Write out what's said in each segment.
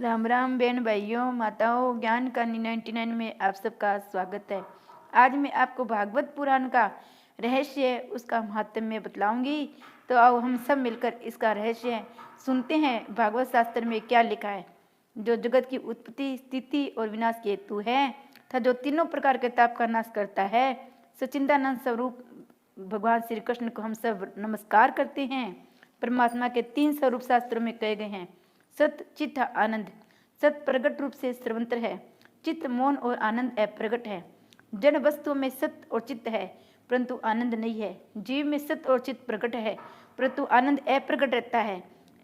राम राम बहन भाइयों माताओं, ज्ञान का 99 में आप सबका स्वागत है। आज मैं आपको भागवत पुराण का रहस्य, उसका महात्म्य बतलाऊंगी। तो आओ हम सब मिलकर इसका रहस्य सुनते हैं। भागवत शास्त्र में क्या लिखा है। जो जगत की उत्पत्ति, स्थिति और विनाश के हेतु है तथा जो तीनों प्रकार के ताप का नाश करता है, सच्चिदानंद स्वरूप भगवान श्री कृष्ण को हम सब नमस्कार करते हैं। परमात्मा के 3 स्वरूप शास्त्रों में कहे गए हैं। सत, चित्त, आनंद। सत प्रगट रूप से सर्वत्र है, चित्त मौन और आनंद अप्रगट है। जड़ वस्तुओं में सत और चित्त है परंतु आनंद नहीं है। जीव में सत और चित्त प्रकट है परंतु आनंद अप्रगट रहता है,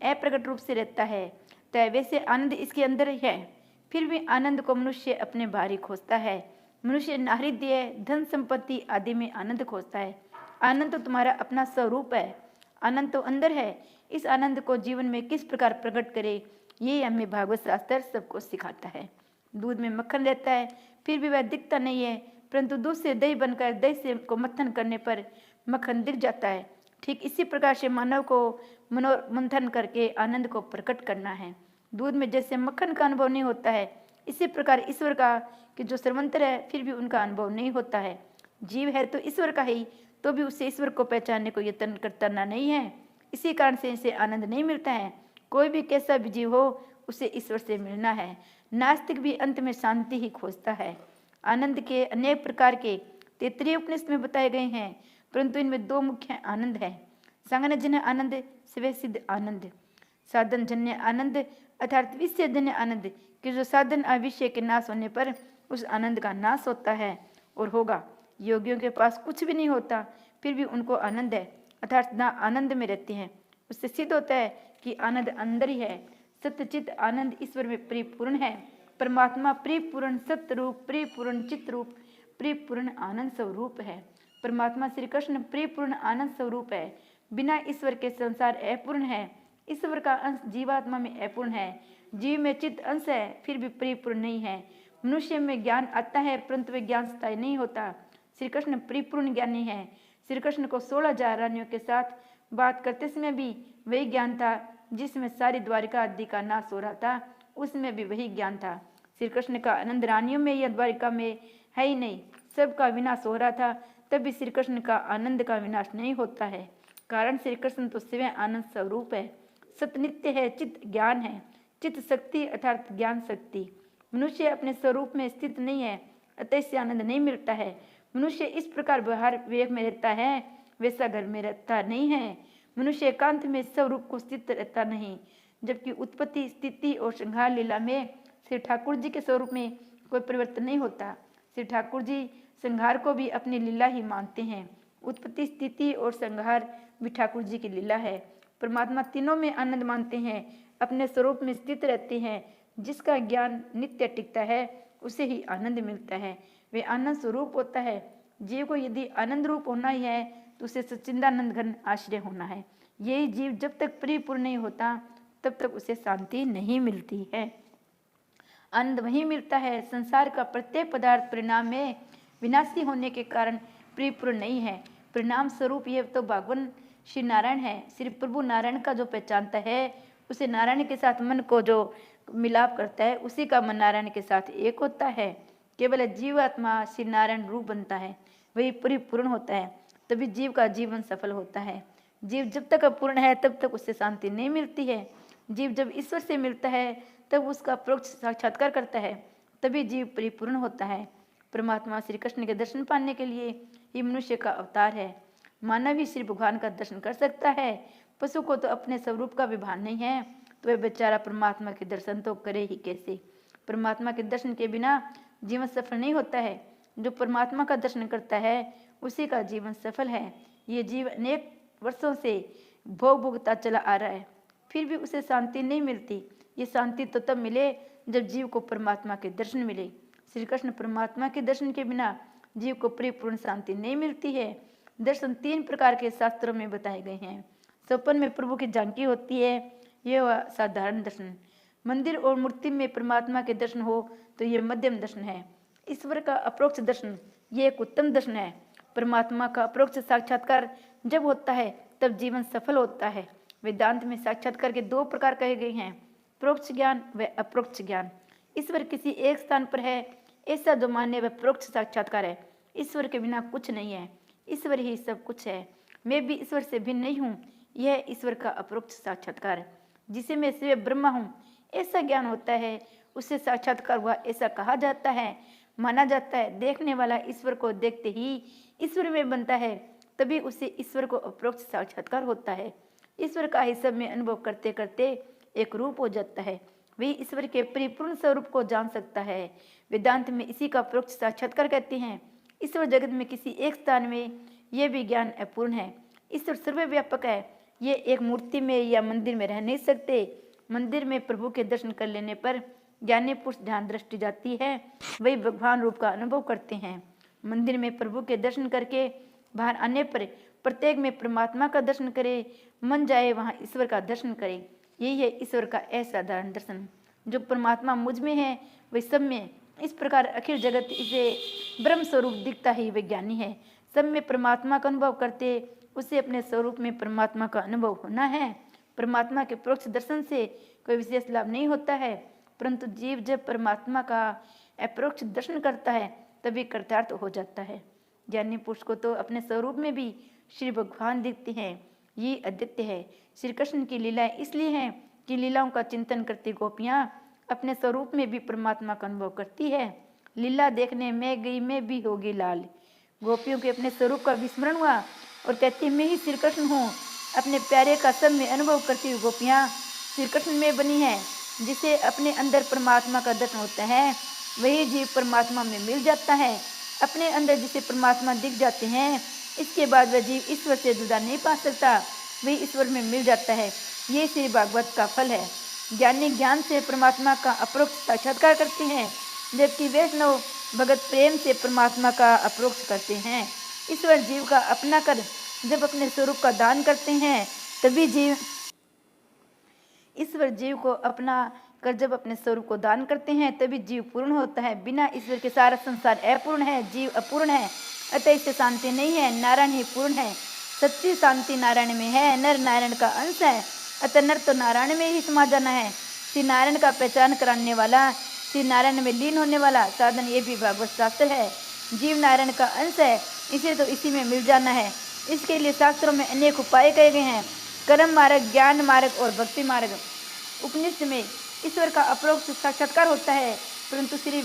अप्रगट रूप से रहता है। तो वैसे आनंद इसके अंदर ही है, फिर भी आनंद को मनुष्य अपने बाहर ही खोजता है। मनुष्य नाहृदय, धन संपत्ति आदि में आनंद खोजता है। आनंद तो तुम्हारा अपना स्वरूप है, आनंद तो अंदर है। इस आनंद को जीवन में किस प्रकार प्रकट करे, ये हमें भागवत शास्त्र सबको सिखाता है। दूध में मक्खन रहता है फिर भी वह दिखता नहीं है, परंतु दूध से दही बनकर दही से को मंथन करने पर मक्खन दिख जाता है। ठीक इसी प्रकार से मानव को मनोमंथन करके आनंद को प्रकट करना है। दूध में जैसे मक्खन का अनुभव नहीं होता है, इसी प्रकार ईश्वर का कि जो सर्वंतर है फिर भी उनका अनुभव नहीं होता है। जीव है तो ईश्वर का ही, तो भी उसे ईश्वर को पहचानने को यत्न करना नहीं है। इसी कारण से इसे आनंद नहीं मिलता है। कोई भी कैसा भी जीव हो, उसे ईश्वर से मिलना है। नास्तिक भी अंत में शांति ही खोजता है। आनंद के अनेक प्रकार के 33 उपनिषद में बताए गए हैं, परंतु इनमें 2 मुख्य आनंद है। संगनजन्य आनंद, स्व सिद्ध आनंद। साधन जन्य आनंद अर्थात विषय जन्य आनंद, कि जो साधन अविषय के नाश होने पर उस आनंद का नाश होता है और होगा। योगियों के पास कुछ भी नहीं होता फिर भी उनको आनंद है, अर्थात ना आनंद में रहते हैं। उससे सिद्ध होता है कि आनंद अंदर ही है। सत्यचित आनंद ईश्वर में परिपूर्ण है। परमात्मा परिपूर्ण सत्य रूप, परिपूर्ण चित्त रूप, परिपूर्ण आनंद स्वरूप है। परमात्मा श्री कृष्ण परिपूर्ण आनंद स्वरूप है। बिना ईश्वर के संसार अपूर्ण है। ईश्वर का अंश जीवात्मा में अपूर्ण है। जीव में चित्त अंश है फिर भी परिपूर्ण नहीं है। मनुष्य में ज्ञान आता है परंतु वे ज्ञान स्थायी नहीं होता। श्री कृष्ण परिपूर्ण ज्ञानी है। श्री कृष्ण को 16,000 रानियों के साथ बात करते समय भी वही ज्ञान था, जिसमें सारी द्वारिका आदि का नाश हो रहा था, उसमें भी वही ज्ञान था। श्री कृष्ण का आनंद रानियों में या द्वारिका में है ही नहीं, सबका विनाश हो रहा था, तब भी श्री कृष्ण का आनंद का विनाश नहीं होता है। कारण श्री कृष्ण तो स्वयं आनंद स्वरूप है। सत्य नित्य है, चित्त ज्ञान है। चित्त शक्ति अर्थात ज्ञान शक्ति। मनुष्य अपने स्वरूप में स्थित नहीं है, अतः इससे आनंद नहीं मिलता है। मनुष्य इस प्रकार बाहर वेग में रहता है, वैसा घर में रहता नहीं है। मनुष्य एकांत में स्वरूप को स्थित रहता नहीं, जबकि उत्पत्ति, स्थिति और संहार लीला में श्री ठाकुर जी के स्वरूप में कोई परिवर्तन नहीं होता। श्री ठाकुर जी संहार को भी अपनी लीला ही मानते हैं। उत्पत्ति, स्थिति और संहार भी ठाकुर जी की लीला है। परमात्मा तीनों में आनंद मानते हैं, अपने स्वरूप में स्थित रहते हैं। जिसका ज्ञान नित्य टिकता है उसे ही आनंद मिलता है, वे आनंद स्वरूप होता है। जीव को यदि आनंद रूप होना ही है तो उसे सच्चिदानंद घन आश्रय होना है। यही जीव जब तक परिपूर्ण नहीं होता तब तक उसे शांति नहीं मिलती है। आनंद वही मिलता है। संसार का प्रत्येक पदार्थ परिणाम में विनाशी होने के कारण परिपूर्ण नहीं है। परिणाम स्वरूप ये तो भगवान श्री नारायण है। श्री प्रभु नारायण का जो पहचानता है, उसे नारायण के साथ मन को जो मिलाप करता है, उसी का मन नारायण के साथ एक होता है। केवल जीवात्मा श्री नारायण रूप बनता है, वही परिपूर्ण होता है, तभी जीव का जीवन सफल होता है। जीव जब तक अपूर्ण है तब तक उससे शांति नहीं मिलती है। जीव जब ईश्वर से मिलता है तब उसका परोक्ष साक्षात्कार करता है, तभी जीव परिपूर्ण होता है। परमात्मा श्री कृष्ण के दर्शन पाने के लिए ही मनुष्य का अवतार है। मानव ही श्री भगवान का दर्शन कर सकता है। पशु को तो अपने स्वरूप का भी भान नहीं है, तो वह बेचारा परमात्मा के दर्शन तो करे ही कैसे। परमात्मा के दर्शन के बिना जीवन सफल नहीं होता है। जो परमात्मा का दर्शन करता है उसी का जीवन सफल है। ये जीव अनेक वर्षों से भोग भोगता चला आ रहा है, फिर भी उसे शांति नहीं मिलती। ये शांति तो तब मिले जब जीव को परमात्मा के दर्शन मिले। श्री कृष्ण परमात्मा के दर्शन के बिना जीव को परिपूर्ण शांति नहीं मिलती है। दर्शन 3 प्रकार के शास्त्रों में बताए गए हैं। सपन में प्रभु की झांकी होती है, यह साधारण दर्शन। मंदिर और मूर्ति में परमात्मा के दर्शन हो तो यह मध्यम दर्शन है। ईश्वर का अप्रोक्ष दर्शन ये एक उत्तम दर्शन है। परमात्मा का अप्रोक्ष साक्षात्कार जब होता है तब जीवन सफल होता है। वेदांत में साक्षात्कार के 2 प्रकार कहे गए हैं। प्रोक्ष ज्ञान व अप्रोक्ष ज्ञान। ईश्वर किसी एक स्थान पर है ऐसा जो माने वह प्रोक्ष साक्षात्कार है। ईश्वर के बिना कुछ नहीं है, ईश्वर ही सब कुछ है। मैं भी ईश्वर से भिन्न नहीं हूँ, यह ईश्वर का अप्रोक्ष साक्षात्कार है। जिसे मैं स्वयं ब्रह्मा हूँ ऐसा ज्ञान होता है, उससे साक्षात्कार हुआ ऐसा कहा जाता है, माना जाता है। देखने वाला ईश्वर को देखते ही ईश्वर में बनता है, तभी उसे ईश्वर को अप्रोक्ष साक्षात्कार होता है। ईश्वर का ही सब में अनुभव करते करते एक रूप हो जाता है, वही ईश्वर के परिपूर्ण स्वरूप को जान सकता है। वेदांत में इसी का अप्रोक्ष साक्षात्कार कहते हैं। ईश्वर जगत में किसी एक स्थान में यह भी ज्ञान अपूर्ण है। ईश्वर सर्वव्यापक है, ये एक मूर्ति में या मंदिर में रह नहीं सकते। मंदिर में प्रभु के दर्शन कर लेने पर ज्ञानी पुरुष ध्यान दृष्टि जाती है, वही भगवान रूप का अनुभव करते हैं। मंदिर में प्रभु के दर्शन करके बाहर आने पर प्रत्येक में परमात्मा का दर्शन करे, मन जाए वहाँ ईश्वर का दर्शन करे। यही है ईश्वर का असाधारण दर्शन। जो परमात्मा मुझ में है वही सब में, इस प्रकार अखिल जगत इसे ब्रह्म स्वरूप दिखता ही वैज्ञानी है। सब में परमात्मा का अनुभव करते उसे अपने स्वरूप में परमात्मा का अनुभव होना है। परमात्मा के प्रोक्ष दर्शन से कोई विशेष लाभ नहीं होता है, परंतु जीव जब परमात्मा का अप्रोक्ष दर्शन करता है तभी कृतार्थ हो जाता है। ज्ञानी पुरुष को तो अपने स्वरूप में भी श्री भगवान दिखते हैं। ये अद्वितीय है। श्री कृष्ण की लीलाएं इसलिए हैं कि लीलाओं का चिंतन करती गोपियां अपने स्वरूप में भी परमात्मा का अनुभव करती है। लीला देखने में गई मैं भी होगी लाल। गोपियों के अपने स्वरूप का विस्मरण हुआ और कहती मैं ही श्री कृष्ण हूँ। अपने प्यारे का सब में अनुभव करती हुई गोपियाँ श्री कृष्ण में बनी है। जिसे अपने अंदर परमात्मा का दर्शन होता है वही जीव परमात्मा में मिल जाता है। अपने अंदर जिसे परमात्मा दिख जाते हैं इसके बाद वह जीव ईश्वर से जुदा नहीं पा सकता, वही ईश्वर में मिल जाता है। ये श्री भागवत का फल है। ज्ञानी ज्ञान से परमात्मा का अप्रोक्ष साक्षात्कार करते हैं, जबकि वैष्णव भगत प्रेम से परमात्मा का अप्रोक्ष करते हैं। ईश्वर जीव का अपना कर जब अपने स्वरूप का दान करते हैं तभी जीव ईश्वर जीव को अपना कर जब अपने स्वरूप को दान करते हैं तभी जीव पूर्ण होता है। बिना ईश्वर के सारा संसार अपूर्ण है, जीव अपूर्ण है, अतः इससे शांति नहीं है। नारायण ही पूर्ण है, सच्ची शांति नारायण में है। नर नारायण का अंश है, अतः नर तो नारायण में ही समा जाना है। श्री नारायण का पहचान कराने वाला, श्री नारायण में लीन होने वाला साधन ये भी भागवत शास्त्र है। जीव नारायण का अंश है, इसे तो इसी में मिल जाना है। इसके लिए शास्त्रों में अनेक उपाय कहे गए हैं, कर्म मार्ग, ज्ञान मार्ग और भक्ति मार्ग। उपनिषद में ईश्वर का अप्रोक्ष साक्षात्कार होता है, परंतु श्री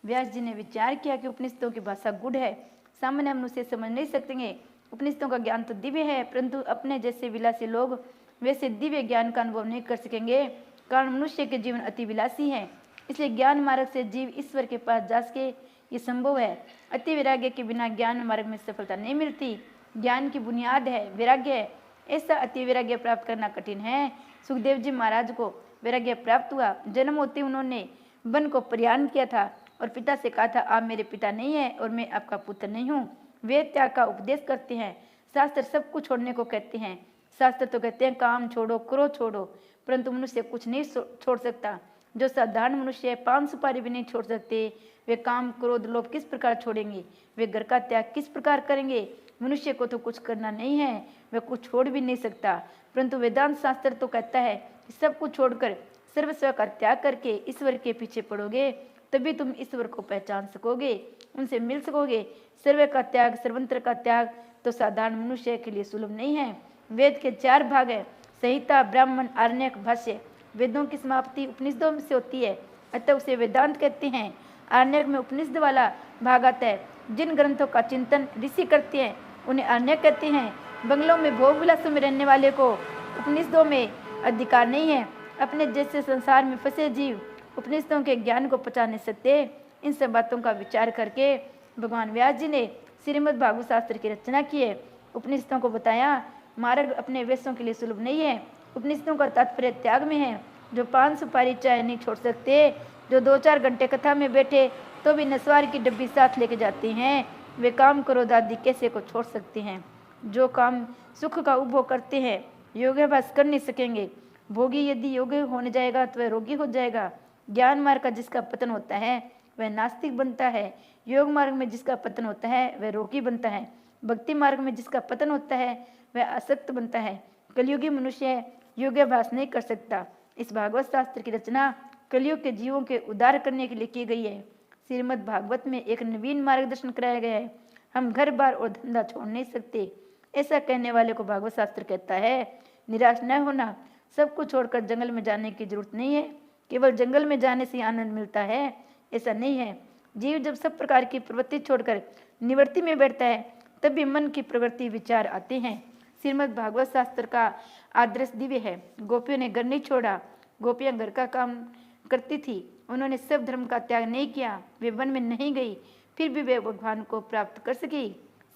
व्यास जी ने विचार किया कि उपनिषदों की भाषा गुढ़ है, सामान्य मनुष्य समझ नहीं सकेंगे। उपनिषदों का ज्ञान तो दिव्य है, परंतु अपने जैसे विलासी लोग वैसे दिव्य ज्ञान का अनुभव नहीं कर सकेंगे, कारण मनुष्य के जीवन अति विलासी है। इसलिए ज्ञान मार्ग से जीव ईश्वर के पास जा सके ये संभव है। अति वैराग्य के बिना ज्ञान मार्ग में सफलता नहीं मिलती। ज्ञान की बुनियाद है वैराग्य है, ऐसा अति वैराग्य प्राप्त करना कठिन है। सुखदेव जी महाराज को वैराग्य प्राप्त हुआ। जन्म होते उन्होंने वन को प्रयाण किया था और पिता से कहा था आप मेरे पिता नहीं है और मैं आपका पुत्र नहीं हूँ। वे त्याग का उपदेश करते हैं। शास्त्र सब कुछ छोड़ने को कहते हैं। शास्त्र तो कहते हैं काम छोड़ो, क्रोध छोड़ो, परंतु मनुष्य कुछ नहीं छोड़ सकता। जो साधारण मनुष्य पान सुपारी भी नहीं छोड़ सकते, वे काम क्रोध लोभ किस प्रकार छोड़ेंगे? वे घर का त्याग किस प्रकार करेंगे? मनुष्य को तो कुछ करना नहीं है, वह कुछ छोड़ भी नहीं सकता। परंतु वेदांत शास्त्र तो कहता है कि सब कुछ छोड़कर सर्वस्व का त्याग करके ईश्वर के पीछे पड़ोगे तभी तुम ईश्वर को पहचान सकोगे, उनसे मिल सकोगे। सर्व का त्याग, सर्वंत्र का त्याग तो साधारण मनुष्य के लिए सुलभ नहीं है। वेद के 4 भाग है, संहिता, ब्राह्मण, आरण्यक, भाष्य। वेदों की समाप्ति उपनिषदों से होती है, अतः उसे वेदांत कहते हैं। आरण्यक में उपनिषद वाला भाग आता है। जिन ग्रंथों का चिंतन ऋषि करते हैं उन्हें आरण्यक कहते हैं। बंगलों में भोग विलासों में रहने वाले को उपनिषदों में अधिकार नहीं है। अपने जैसे संसार में फंसे जीव उपनिषदों के ज्ञान को पचा नहीं सकते। इन सब बातों का विचार करके भगवान व्यास जी ने श्रीमद् भागवत शास्त्र की रचना की है। उपनिषदों को बताया मार्ग अपने वेशों के लिए सुलभ नहीं है। उपनिषदों का तात्पर्य त्याग में है। जो पान सुपारी चाय नहीं छोड़ सकते, जो 2-4 घंटे कथा में बैठे तो भी नस्वार की डब्बी साथ लेके जाते हैं, वे काम क्रोध आदि कैसे को छोड़ सकते हैं? जो काम सुख का उपभोग करते हैं योगाभ्यास कर नहीं सकेंगे। भोगी यदि योगी होने जाएगा तो वह रोगी हो जाएगा। ज्ञान मार्ग का जिसका पतन होता है वह नास्तिक बनता है। योग मार्ग में जिसका पतन होता है वह रोगी बनता है। भक्ति मार्ग में जिसका पतन होता है वह आसक्त बनता है। कलयुगी मनुष्य योगाभ्यास नहीं कर सकता। इस भागवत शास्त्र की रचना कलयुग के जीवों के उद्धार करने के लिए की गई है। श्रीमद् भागवत में एक नवीन मार्गदर्शन कराया गया है। हम घर बार और धंधा छोड़ नहीं सकते। ऐसा कहने वाले को भागवत शास्त्र कहता है निराश न होना, सब कुछ छोड़कर जंगल में जाने की जरूरत नहीं है। केवल जंगल में जाने से आनंद मिलता है, ऐसा नहीं है। जीव जब सब प्रकार की प्रवृत्ति छोड़कर निवृत्ति में बैठता है तब भी मन की प्रवृत्ति विचार आते हैं। श्रीमद् भागवत शास्त्र का आदर्श दिव्य है। गोपियों ने घर नहीं छोड़ा, गोपियां घर का काम करती थी। उन्होंने सब धर्म का त्याग नहीं किया, वे वन में नहीं गई, फिर भी वे भगवान को प्राप्त कर सकी।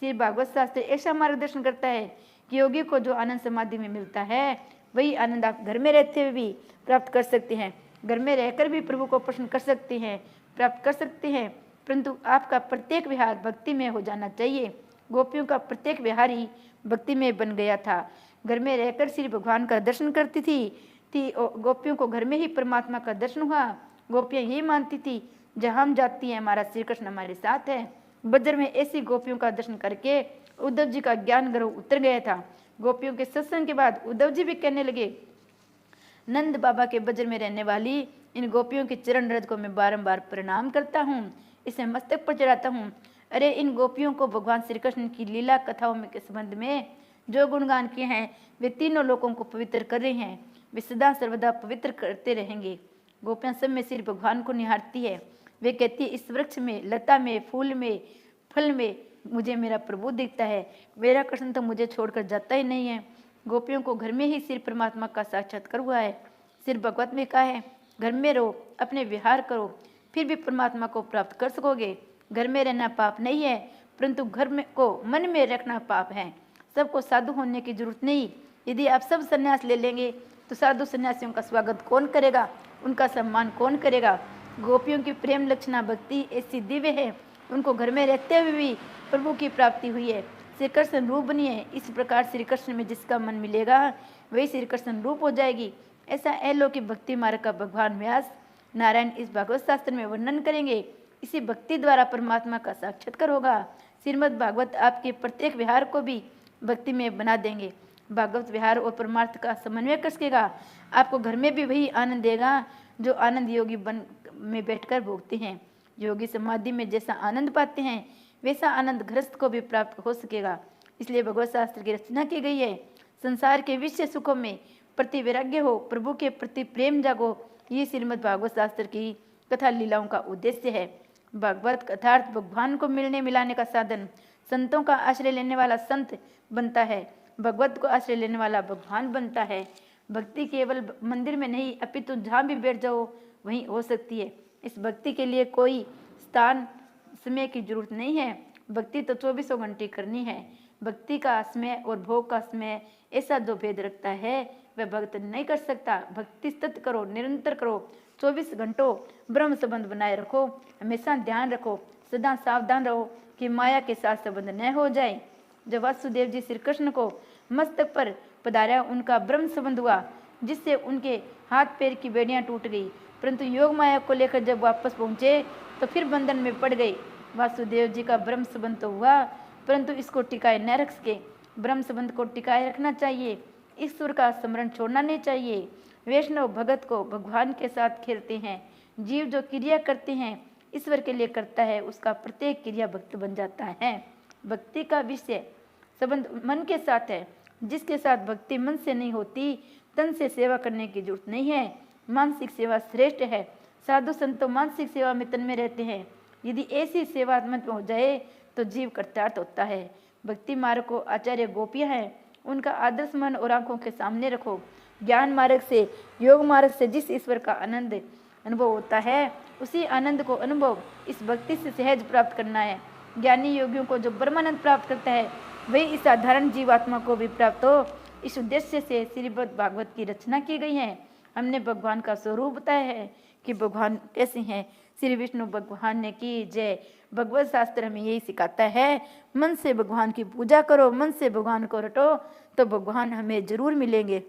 श्री भागवत शास्त्र ऐसा मार्गदर्शन करता है कि योगी को जो आनंद समाधि में मिलता है वही आनंद आप घर में रहते हुए भी प्राप्त कर सकते हैं। घर में रहकर भी प्रभु को प्रसन्न कर सकते हैं, प्राप्त कर सकते हैं, परंतु आपका प्रत्येक विहार भक्ति में हो जाना चाहिए। गोपियों का प्रत्येक विहार ही भक्ति में बन गया था। घर में रहकर श्री भगवान का दर्शन करती थी गोपियों को घर में ही परमात्मा का दर्शन हुआ। गोपियाँ यही मानती थी जहाँ हम जाती हैं हमारा श्री कृष्ण हमारे साथ है। बज्र में ऐसी गोपियों का दर्शन करके उद्धव जी का ज्ञान गर्व उतर गया था। गोपियों के सत्संग के बाद उद्धव जी भी कहने लगे नंद बाबा के बज्र में रहने वाली इन गोपियों के चरण रज को मैं बारंबार प्रणाम करता हूँ, इसे मस्तक पर चढ़ाता हूँ। अरे इन गोपियों को भगवान श्री कृष्ण की लीला कथाओं के संबंध में जो गुणगान किए हैं वे तीनों लोगों को पवित्र कर रहे हैं, वे सदा सर्वदा पवित्र करते रहेंगे। गोपियाँ सब में श्री भगवान को निहारती है। वे कहती है इस वृक्ष में, लता में, फूल में, फल में मुझे मेरा प्रभु दिखता है, मेरा कृष्ण तो मुझे छोड़कर जाता ही नहीं है। गोपियों को घर में ही श्री परमात्मा का साक्षात्कार हुआ है। श्री भगवत में कहा है घर में रहो, अपने विहार करो, फिर भी परमात्मा को प्राप्त कर सकोगे। घर में रहना पाप नहीं है, परंतु घर में को मन में रखना पाप है। सबको साधु होने की जरूरत नहीं। यदि आप सब संन्यास ले लेंगे तो साधु सन्यासियों का स्वागत कौन करेगा, उनका सम्मान कौन करेगा। गोपियों की प्रेम लक्षणा भक्ति ऐसी दिव्य है, उनको घर में रहते हुए भी प्रभु की प्राप्ति हुई है। श्री कृष्ण रूप बनी है। इस प्रकार श्री कृष्ण में जिसका मन मिलेगा वही श्री कृष्ण रूप हो जाएगी। ऐसा अलौकिक भक्ति मार्ग का भगवान व्यास नारायण इस भागवत शास्त्र में वर्णन करेंगे। इसी भक्ति द्वारा परमात्मा का साक्षात्कार होगा। श्रीमद् भागवत आपके प्रत्येक विहार को भी भक्ति में बना देंगे। भागवत विहार और परमार्थ का समन्वय कर सकेगा। आपको घर में भी वही आनंद देगा जो आनंद योगी बन में बैठकर भोगते हैं। योगी समाधि में जैसा आनंद पाते हैं वैसा आनंद गृहस्थ को भी प्राप्त हो सकेगा। इसलिए भगवत शास्त्र की रचना की गई है। संसार के विषय सुखों में प्रति वैराग्य हो, प्रभु के प्रति प्रेम जागो, ये श्रीमद् भागवत शास्त्र की कथा लीलाओं का उद्देश्य है। भागवत कथार्थ भगवान को मिलने मिलाने का साधन, संतों का आश्रय लेने वाला संत बनता है, भगवत को आश्रय लेने वाला भगवान बनता है। भक्ति केवल मंदिर में नहीं अपितु जहाँ भी बैठ जाओ वहीं हो सकती है। इस भक्ति के लिए कोई स्थान समय की जरूरत नहीं है। भक्ति तो 24 घंटे करनी है। भक्ति का समय और भोग का समय ऐसा जो भेद रखता है वह भक्त नहीं कर सकता। भक्ति सतत करो, निरंतर करो, 24 घंटों ब्रह्म संबंध बनाए रखो। हमेशा ध्यान रखो, सदा सावधान रहो कि माया के साथ संबंध न हो जाए। जब वासुदेव जी श्री कृष्ण को मस्तक पर पधारा उनका ब्रह्म संबंध हुआ, जिससे उनके हाथ पैर की बेड़ियां टूट गई, परंतु योग माया को लेकर जब वापस पहुंचे तो फिर बंधन में पड़ गए। वासुदेव जी का ब्रह्म संबंध तो हुआ, परंतु इसको टिकाए न रख सके। ब्रह्म संबंध को टिकाए रखना चाहिए, ईश्वर का स्मरण छोड़ना नहीं चाहिए। वैष्णव भगत को भगवान के साथ खेलते हैं। जीव जो क्रिया करते हैं ईश्वर के लिए करता है, उसका प्रत्येक क्रिया भक्त बन जाता है। भक्ति का विषय संबंध मन के साथ है। जिसके साथ भक्ति मन से नहीं होती, तन से सेवा करने की जरूरत नहीं है। मानसिक सेवा श्रेष्ठ है। साधु संतों मानसिक सेवा में तन में रहते हैं। यदि ऐसी सेवा मन में हो जाए तो जीव कृतार्थ होता है। भक्ति मार्ग को आचार्य गोपियाँ हैं, उनका आदर्श मन और आंखों के सामने रखो। ज्ञान मार्ग से, योग मार्ग से जिस ईश्वर का आनंद अनुभव होता है उसी आनंद को अनुभव इस भक्ति से सहज प्राप्त करना है। ज्ञानी योगियों को जो ब्रह्मानंद प्राप्त करता है वही इस साधारण जीवात्मा को भी प्राप्त हो। इस उद्देश्य से श्रीमद् भागवत की रचना की गई है। हमने भगवान का स्वरूप बताया है कि भगवान कैसे हैं। श्री विष्णु भगवान ने की जय। भगवत शास्त्र हमें यही सिखाता है, मन से भगवान की पूजा करो, मन से भगवान को रटो तो भगवान हमें जरूर मिलेंगे।